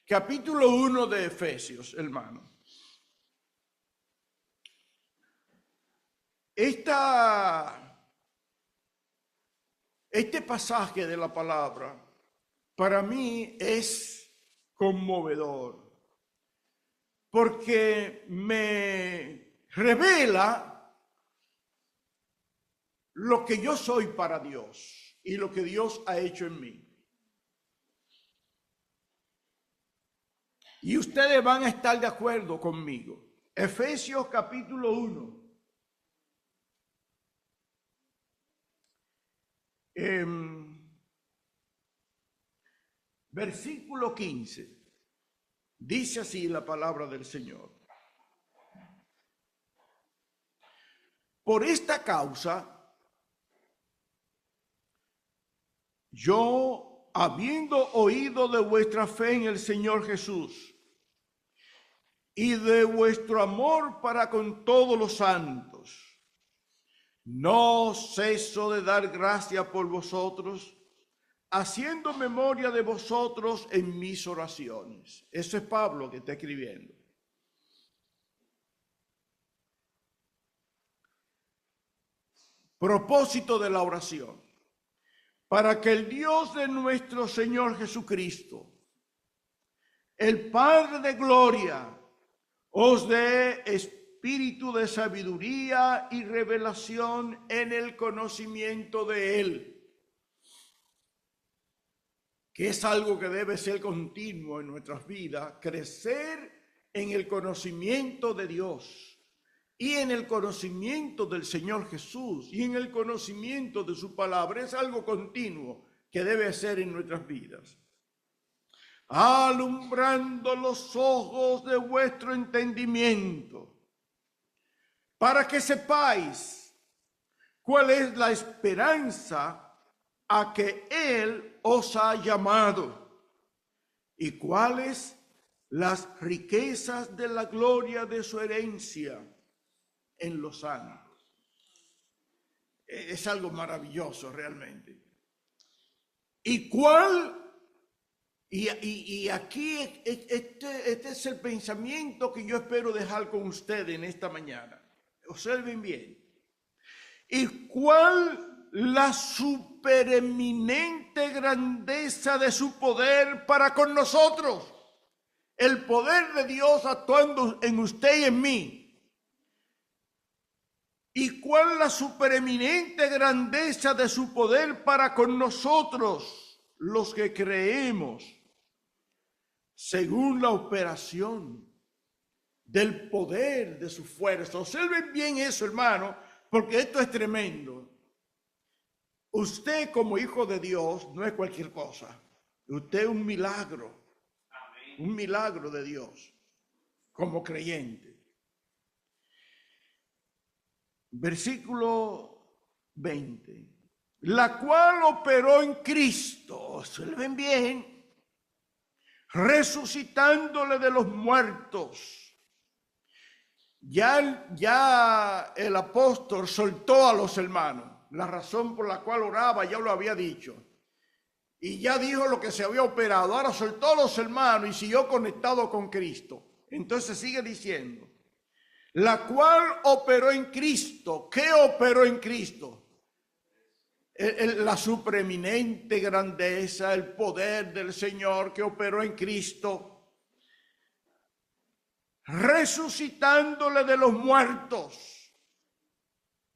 Capítulo 1 de Efesios, hermano. Este pasaje de la palabra para mí es conmovedor, porque me revela lo que yo soy para Dios y lo que Dios ha hecho en mí. Y ustedes van a estar de acuerdo conmigo. Efesios capítulo 1. Versículo 15. Dice así la palabra del Señor. Por esta causa, yo, habiendo oído de vuestra fe en el Señor Jesús y de vuestro amor para con todos los santos, no ceso de dar gracia por vosotros, haciendo memoria de vosotros en mis oraciones. Eso es Pablo que está escribiendo. Propósito de la oración. Para que el Dios de nuestro Señor Jesucristo, el Padre de gloria, os dé espíritu de sabiduría y revelación en el conocimiento de Él, que es algo que debe ser continuo en nuestras vidas, crecer en el conocimiento de Dios y en el conocimiento del Señor Jesús y en el conocimiento de su palabra. Es algo continuo que debe ser en nuestras vidas. Alumbrando los ojos de vuestro entendimiento, para que sepáis cuál es la esperanza a que Él os ha llamado y cuáles las riquezas de la gloria de su herencia en los santos. Es algo maravilloso realmente. Y aquí este es el pensamiento que yo espero dejar con ustedes en esta mañana. Observen bien. ¿Y cuál la supereminente grandeza de su poder para con nosotros? El poder de Dios actuando en usted y en mí. ¿Y cuál la supereminente grandeza de su poder para con nosotros, los que creemos, según la operación del poder de su fuerza? Observen bien eso, hermano, porque esto es tremendo. Usted como hijo de Dios no es cualquier cosa. Usted es un milagro. Amén. Un milagro de Dios como creyente. Versículo 20. La cual operó en Cristo, observen bien, resucitándole de los muertos. Ya el apóstol soltó a los hermanos. La razón por la cual oraba ya lo había dicho. Y ya dijo lo que se había operado. Ahora soltó a los hermanos y siguió conectado con Cristo. Entonces sigue diciendo. La cual operó en Cristo. ¿Qué operó en Cristo? La supreeminente grandeza, el poder del Señor que operó en Cristo, resucitándole de los muertos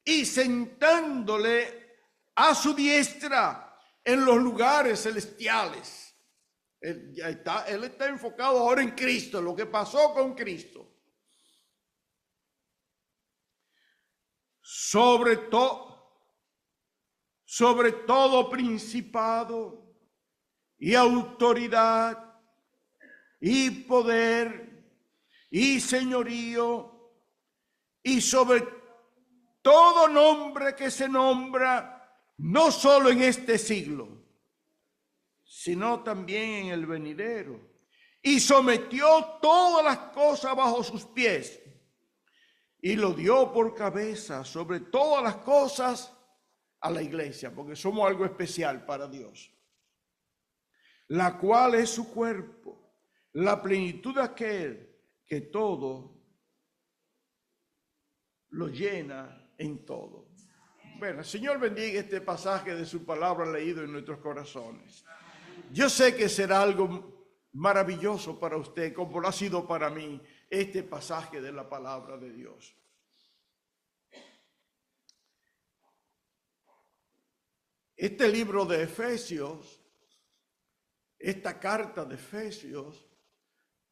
y sentándole a su diestra en los lugares celestiales. Él está enfocado ahora en Cristo, lo que pasó con Cristo. Sobre todo principado y autoridad y poder y señorío y sobre todo nombre que se nombra, no solo en este siglo, sino también en el venidero. Y sometió todas las cosas bajo sus pies y lo dio por cabeza sobre todas las cosas a la iglesia, porque somos algo especial para Dios, la cual es su cuerpo, la plenitud de aquel que todo lo llena en todo. Bueno, el Señor bendiga este pasaje de su palabra leído en nuestros corazones. Yo sé que será algo maravilloso para usted, como lo ha sido para mí, este pasaje de la palabra de Dios. Este libro de Efesios, esta carta de Efesios,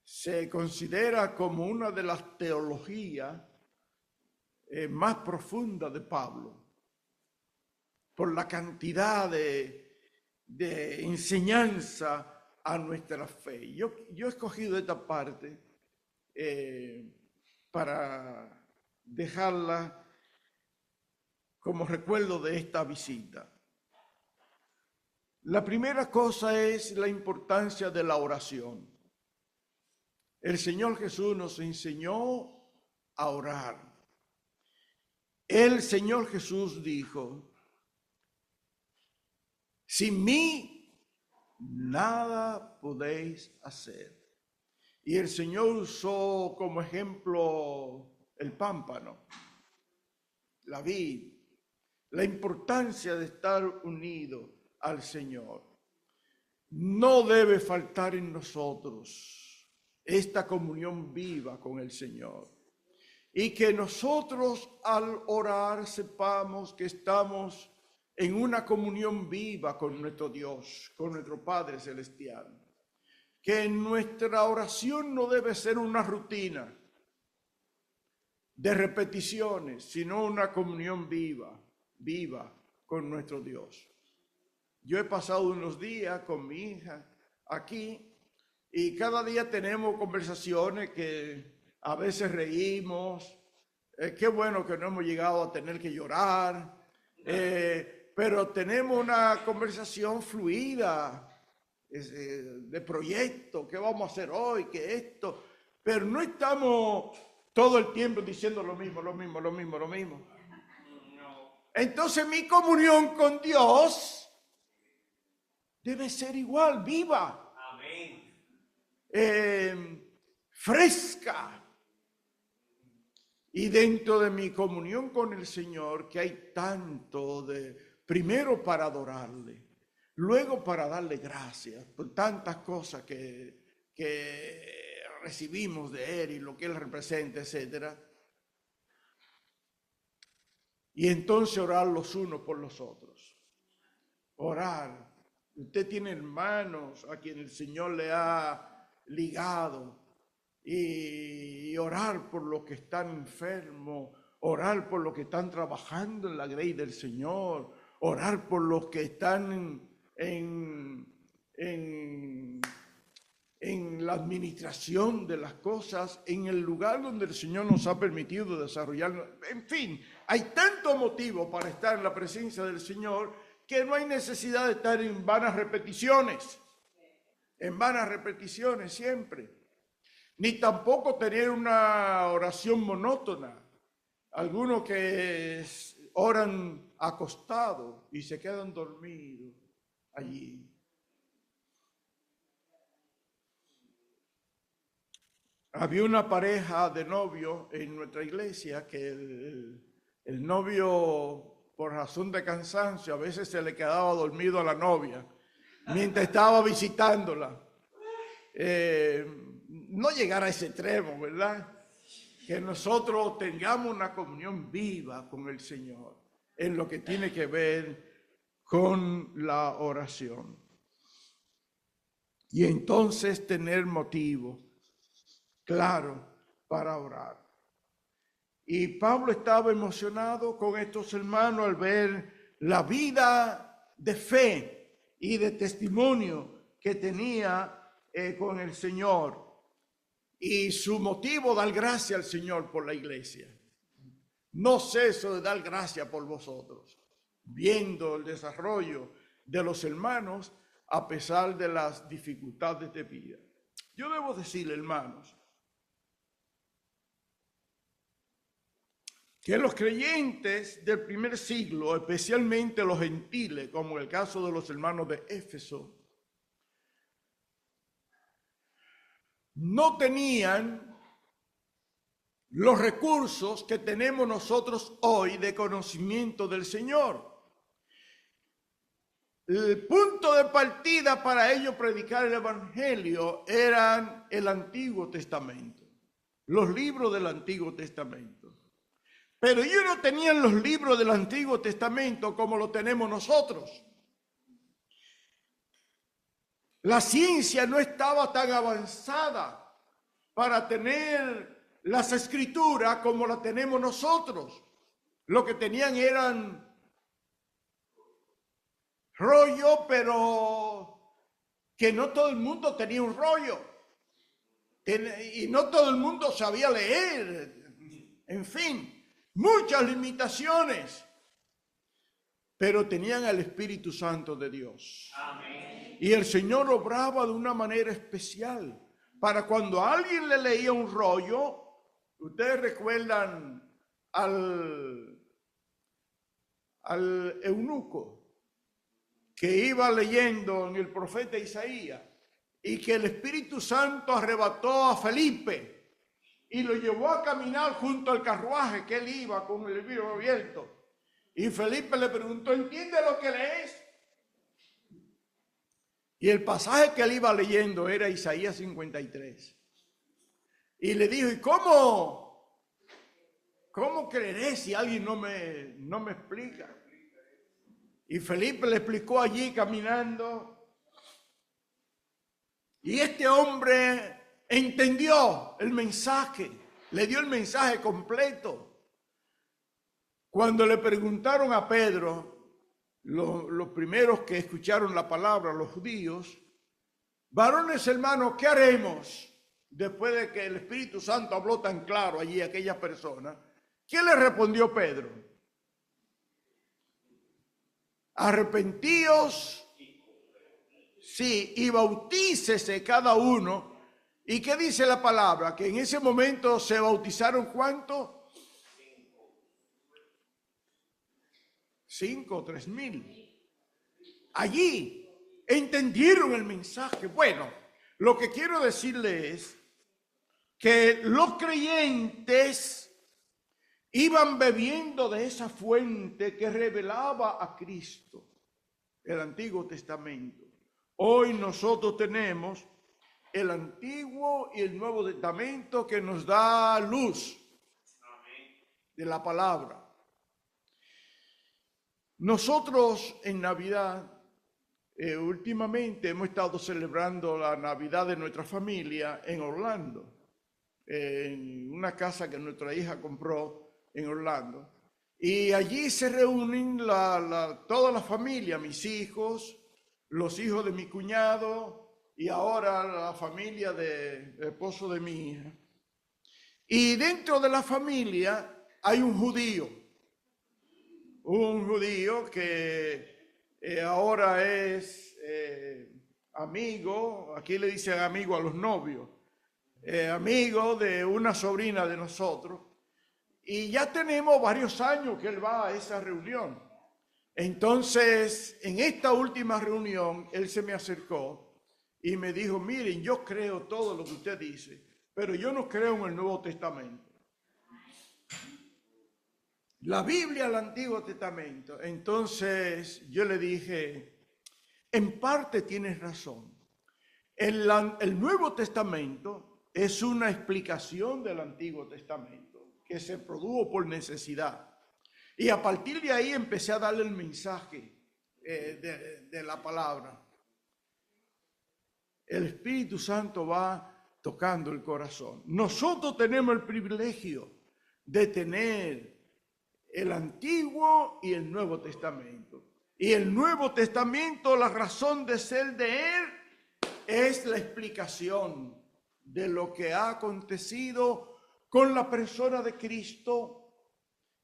se considera como una de las teologías más profundas de Pablo, por la cantidad de enseñanza a nuestra fe. Yo he escogido esta parte para dejarla como recuerdo de esta visita. La primera cosa es la importancia de la oración. El Señor Jesús nos enseñó a orar. El Señor Jesús dijo: sin mí nada podéis hacer. Y el Señor usó como ejemplo el pámpano, la vid, la importancia de estar unido al Señor. No debe faltar en nosotros esta comunión viva con el Señor. Y que nosotros al orar sepamos que estamos en una comunión viva con nuestro Dios, con nuestro Padre Celestial. Que nuestra oración no debe ser una rutina de repeticiones, sino una comunión viva con nuestro Dios. Yo he pasado unos días con mi hija aquí y cada día tenemos conversaciones que a veces reímos. Qué bueno que no hemos llegado a tener que llorar, pero tenemos una conversación fluida de proyecto, qué vamos a hacer hoy, qué esto, pero no estamos todo el tiempo diciendo lo mismo. Entonces mi comunión con Dios debe ser igual, viva, fresca. Y dentro de mi comunión con el Señor, que hay tanto primero para adorarle, luego para darle gracias por tantas cosas que recibimos de Él y lo que Él representa, etc. Y entonces orar los unos por los otros. Orar. Usted tiene hermanos a quien el Señor le ha ligado. Y orar por los que están enfermos, orar por los que están trabajando en la grey del Señor, orar por los que están en la administración de las cosas, en el lugar donde el Señor nos ha permitido desarrollar. En fin, hay tanto motivo para estar en la presencia del Señor que no hay necesidad de estar en vanas repeticiones siempre. Ni tampoco tener una oración monótona. Algunos que oran acostados y se quedan dormidos allí. Había una pareja de novios en nuestra iglesia que el novio, por razón de cansancio, a veces se le quedaba dormido a la novia mientras estaba visitándola. No llegar a ese extremo, ¿verdad? Que nosotros tengamos una comunión viva con el Señor en lo que tiene que ver con la oración. Y entonces tener motivo claro para orar. Y Pablo estaba emocionado con estos hermanos al ver la vida de fe y de testimonio que tenía con el Señor. Y su motivo, dar gracias al Señor por la iglesia. No ceso de dar gracias por vosotros, viendo el desarrollo de los hermanos a pesar de las dificultades de vida. Yo debo decirle, hermanos, que los creyentes del primer siglo, especialmente los gentiles, como en el caso de los hermanos de Éfeso, no tenían los recursos que tenemos nosotros hoy de conocimiento del Señor. El punto de partida para ellos predicar el Evangelio eran el Antiguo Testamento, los libros del Antiguo Testamento. Pero ellos no tenían los libros del Antiguo Testamento como lo tenemos nosotros. La ciencia no estaba tan avanzada para tener las escrituras como las tenemos nosotros. Lo que tenían eran rollo, pero que no todo el mundo tenía un rollo. Y no todo el mundo sabía leer. En fin, muchas limitaciones. Pero tenían al Espíritu Santo de Dios. Amén. Y el Señor obraba de una manera especial. Para cuando alguien le leía un rollo, ustedes recuerdan al eunuco que iba leyendo en el profeta Isaías y que el Espíritu Santo arrebató a Felipe y lo llevó a caminar junto al carruaje que él iba con el libro abierto. Y Felipe le preguntó, ¿entiende lo que lees? Y el pasaje que él iba leyendo era Isaías 53. Y le dijo, ¿y cómo creeré si alguien no me explica? Y Felipe le explicó allí caminando. Y este hombre entendió el mensaje, le dio el mensaje completo. Cuando le preguntaron a Pedro, los primeros que escucharon la palabra, los judíos, varones hermanos, ¿qué haremos? Después de que el Espíritu Santo habló tan claro allí a aquella persona, ¿qué le respondió Pedro? Arrepentíos, sí, y bautícese cada uno. ¿Y qué dice la palabra? Que en ese momento se bautizaron ¿cuánto? 5 o 3,000. Allí entendieron el mensaje. Bueno, lo que quiero decirle es que los creyentes iban bebiendo de esa fuente que revelaba a Cristo, el Antiguo Testamento. Hoy nosotros tenemos el Antiguo y el Nuevo Testamento que nos da luz de la palabra. Nosotros en Navidad, últimamente hemos estado celebrando la Navidad de nuestra familia en Orlando, en una casa que nuestra hija compró en Orlando. Y allí se reúnen toda la familia, mis hijos, los hijos de mi cuñado y ahora la familia del esposo de mi hija. Y dentro de la familia hay un judío que ahora es amigo, aquí le dicen amigo a los novios, amigo de una sobrina de nosotros, y ya tenemos varios años que él va a esa reunión. Entonces, en esta última reunión, él se me acercó y me dijo, miren, yo creo todo lo que usted dice, pero yo no creo en el Nuevo Testamento. La Biblia, el Antiguo Testamento. Entonces yo le dije, en parte tienes razón. El Nuevo Testamento es una explicación del Antiguo Testamento que se produjo por necesidad. Y a partir de ahí empecé a darle el mensaje de la palabra. El Espíritu Santo va tocando el corazón. Nosotros tenemos el privilegio de tener el Antiguo y el Nuevo Testamento. Y el Nuevo Testamento, la razón de ser de él es la explicación de lo que ha acontecido con la persona de Cristo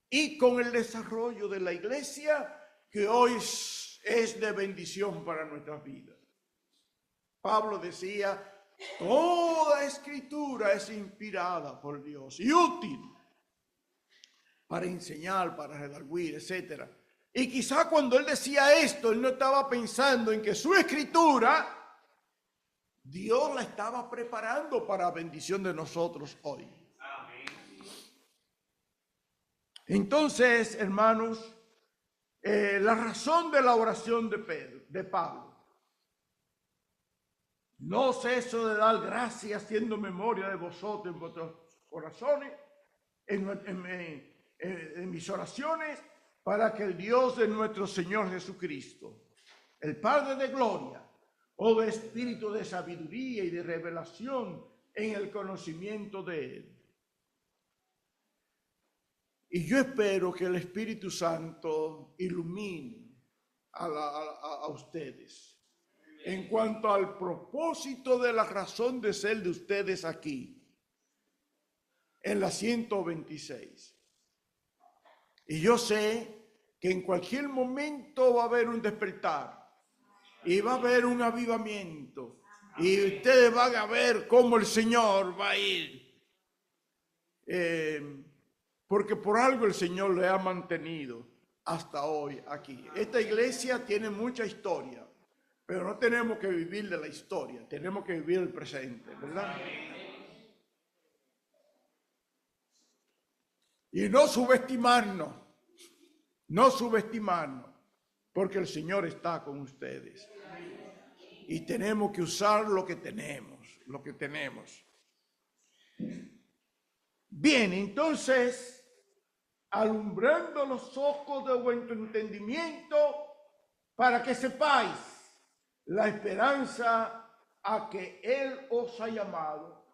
y con el desarrollo de la iglesia que hoy es de bendición para nuestras vidas. Pablo decía, toda escritura es inspirada por Dios y útil para enseñar, para redarguir, etc. Y quizá cuando él decía esto, él no estaba pensando en que su escritura, Dios la estaba preparando para bendición de nosotros hoy. Entonces, hermanos, la razón de la oración de Pablo: no ceso de dar gracias haciendo memoria de vosotros en vuestros corazones, en mis oraciones, para que el Dios de nuestro Señor Jesucristo, el Padre de gloria, o de espíritu de sabiduría y de revelación en el conocimiento de Él. Y yo espero que el Espíritu Santo ilumine a ustedes en cuanto al propósito de la razón de ser de ustedes aquí, en la 126. Y yo sé que en cualquier momento va a haber un despertar y va a haber un avivamiento, y ustedes van a ver cómo el Señor va a ir, porque por algo el Señor le ha mantenido hasta hoy aquí. Esta iglesia tiene mucha historia, pero no tenemos que vivir de la historia, tenemos que vivir el presente, ¿verdad? Y no subestimarnos, porque el Señor está con ustedes. Y tenemos que usar lo que tenemos. Bien, entonces, alumbrando los ojos de vuestro entendimiento, para que sepáis la esperanza a que Él os ha llamado,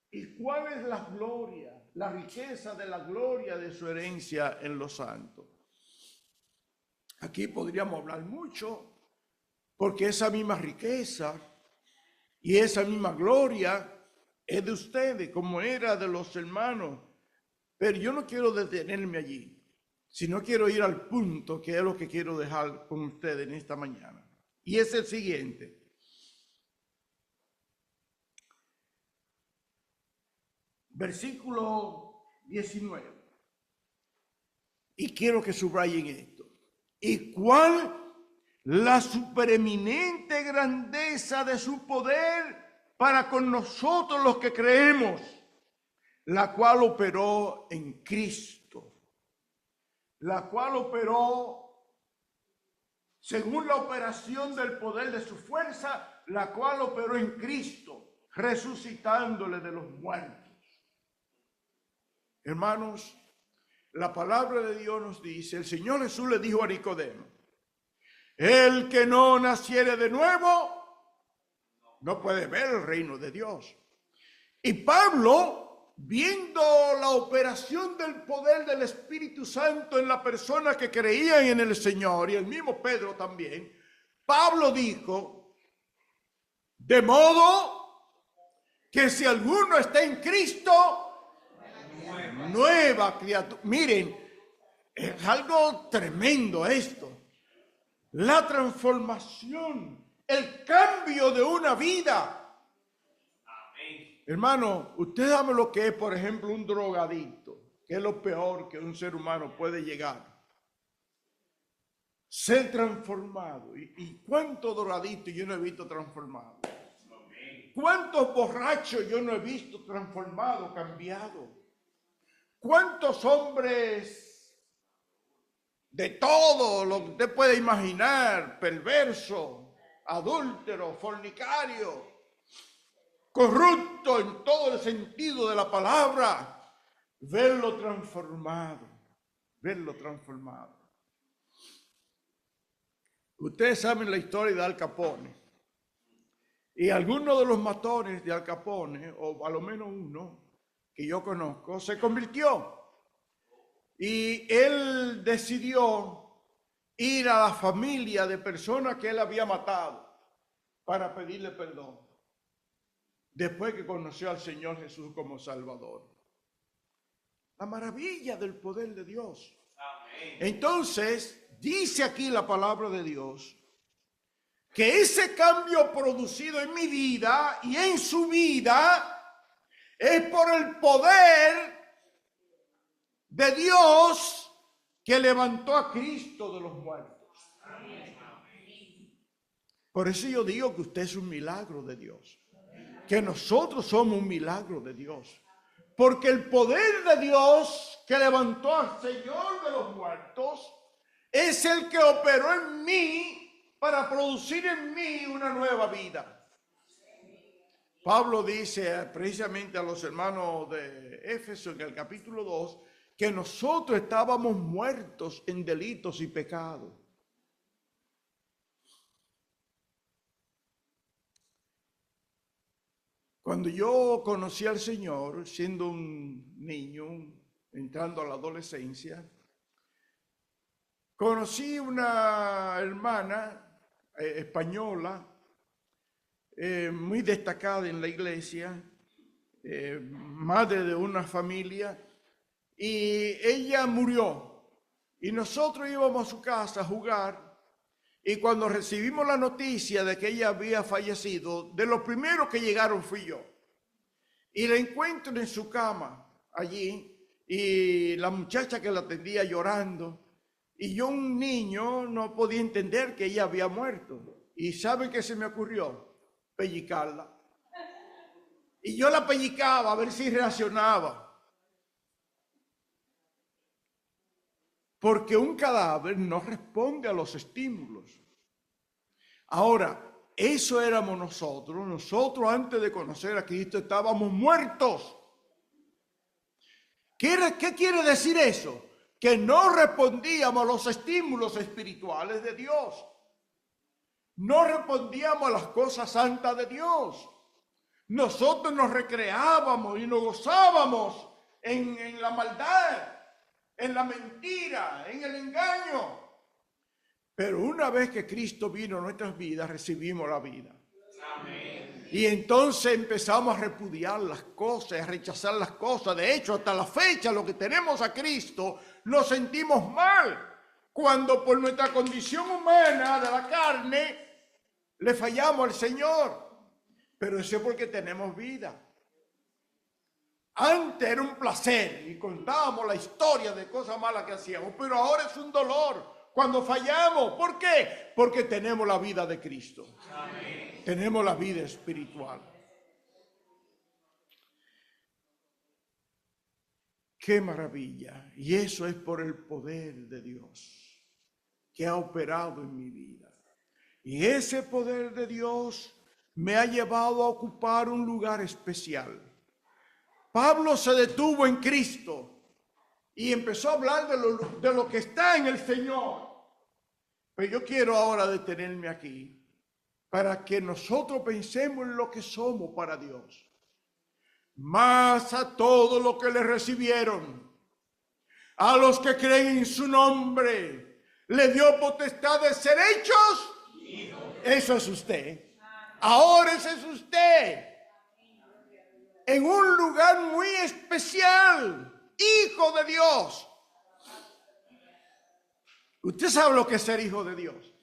y cuál es la gloria, la riqueza de la gloria de su herencia en los santos. Aquí podríamos hablar mucho, porque esa misma riqueza y esa misma gloria es de ustedes, como era de los hermanos. Pero yo no quiero detenerme allí, sino quiero ir al punto que es lo que quiero dejar con ustedes en esta mañana. Y es el siguiente. Versículo 19. Y quiero que subrayen esto. ¿Y cuál la supereminente grandeza de su poder para con nosotros los que creemos, la cual operó en Cristo, la cual operó según la operación del poder de su fuerza, la cual operó en Cristo, resucitándole de los muertos? Hermanos, la palabra de Dios nos dice, el Señor Jesús le dijo a Nicodemo: el que no naciere de nuevo no puede ver el reino de Dios. Y Pablo, viendo la operación del poder del Espíritu Santo en la persona que creían en el Señor, y el mismo Pedro también, Pablo dijo: de modo que si alguno está en Cristo, nueva criatura. Miren, es algo tremendo esto. La transformación, el cambio de una vida. Amén. Hermano, usted sabe lo que es, por ejemplo, un drogadicto, que es lo peor que un ser humano puede llegar. Ser transformado. ¿Y cuántos drogadictos yo no he visto transformados? ¿Cuántos borrachos yo no he visto transformados, cambiados? ¿Cuántos hombres de todo lo que usted puede imaginar, perverso, adúltero, fornicario, corrupto en todo el sentido de la palabra, verlo transformado, Ustedes saben la historia de Al Capone, y algunos de los matones de Al Capone, o a lo menos uno que yo conozco, se convirtió. Y él decidió ir a la familia de personas que él había matado para pedirle perdón, después que conoció al Señor Jesús como Salvador. La maravilla del poder de Dios. Amén. Entonces, dice aquí la palabra de Dios, que ese cambio producido en mi vida y en su vida es por el poder de Dios que levantó a Cristo de los muertos. Por eso yo digo que usted es un milagro de Dios, que nosotros somos un milagro de Dios, porque el poder de Dios que levantó al Señor de los muertos es el que operó en mí para producir en mí una nueva vida. Pablo dice precisamente a los hermanos de Éfeso en el capítulo 2 que nosotros estábamos muertos en delitos y pecados. Cuando yo conocí al Señor, siendo un niño, entrando a la adolescencia, conocí una hermana española, muy destacada en la iglesia, madre de una familia, y ella murió. Y nosotros íbamos a su casa a jugar, y cuando recibimos la noticia de que ella había fallecido, de los primeros que llegaron fui yo. Y la encuentro en su cama allí, y la muchacha que la atendía llorando, y yo, un niño, no podía entender que ella había muerto. ¿Y sabe qué se me ocurrió? Pellicarla. Y yo la pellicaba a ver si reaccionaba. Porque un cadáver no responde a los estímulos. Ahora, eso éramos nosotros. Nosotros antes de conocer a Cristo estábamos muertos. ¿Qué quiere decir eso? Que no respondíamos a los estímulos espirituales de Dios. No respondíamos a las cosas santas de Dios. Nosotros nos recreábamos y nos gozábamos en la maldad, en la mentira, en el engaño. Pero una vez que Cristo vino a nuestras vidas, recibimos la vida. Amén. Y entonces empezamos a repudiar las cosas, a rechazar las cosas. De hecho, hasta la fecha, lo que tenemos a Cristo, nos sentimos mal cuando por nuestra condición humana de la carne le fallamos al Señor. Pero eso es porque tenemos vida. Antes era un placer y contábamos la historia de cosas malas que hacíamos, pero ahora es un dolor cuando fallamos. ¿Por qué? Porque tenemos la vida de Cristo. Amén. Tenemos la vida espiritual. ¡Qué maravilla! Y eso es por el poder de Dios que ha operado en mi vida. Y ese poder de Dios me ha llevado a ocupar un lugar especial. Pablo se detuvo en Cristo y empezó a hablar de lo que está en el Señor. Pero yo quiero ahora detenerme aquí para que nosotros pensemos en lo que somos para Dios. Más a todos los que le recibieron, a los que creen en su nombre, le dio potestad de ser hechos. Eso es usted. Ahora ese es usted. En un lugar muy especial, hijo de Dios. Usted sabe lo que es ser hijo de Dios.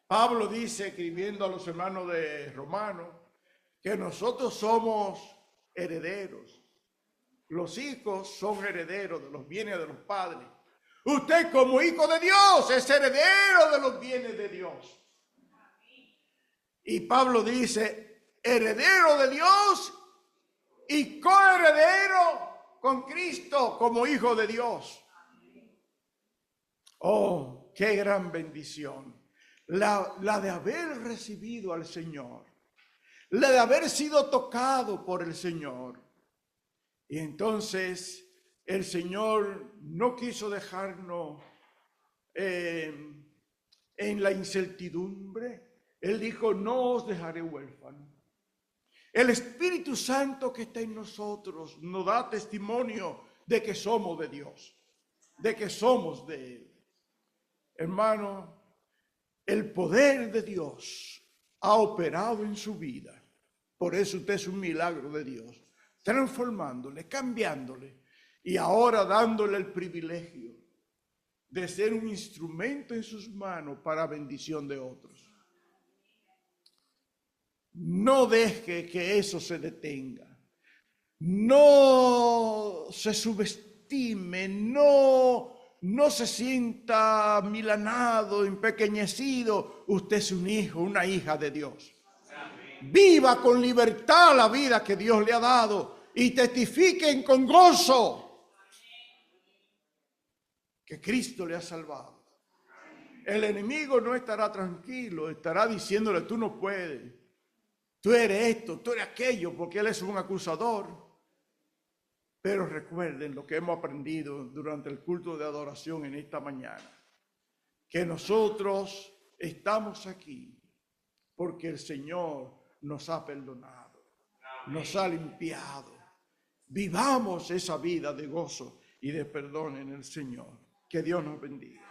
Pablo dice, escribiendo a los hermanos de Romanos, que nosotros somos herederos. Los hijos son herederos de los bienes de los padres. Usted como hijo de Dios es heredero de los bienes de Dios. Y Pablo dice, heredero de Dios y coheredero con Cristo como hijo de Dios. Oh, qué gran bendición. La de haber recibido al Señor. La de haber sido tocado por el Señor. Y entonces el Señor no quiso dejarnos en la incertidumbre. Él dijo, no os dejaré huérfanos. El Espíritu Santo que está en nosotros nos da testimonio de que somos de Dios, de que somos de Él. Hermano, el poder de Dios ha operado en su vida. Por eso usted es un milagro de Dios, transformándole, cambiándole y ahora dándole el privilegio de ser un instrumento en sus manos para bendición de otros. No deje que eso se detenga. No se subestime subestime, no se sienta milanado, empequeñecido. Usted es un hijo, una hija de Dios. Viva con libertad la vida que Dios le ha dado y testifiquen con gozo que Cristo le ha salvado. El enemigo no estará tranquilo, estará diciéndole: tú no puedes, tú eres esto, tú eres aquello, porque él es un acusador. Pero recuerden lo que hemos aprendido durante el culto de adoración en esta mañana, que nosotros estamos aquí porque el Señor nos ha perdonado, nos ha limpiado. Vivamos esa vida de gozo y de perdón en el Señor. Que Dios nos bendiga.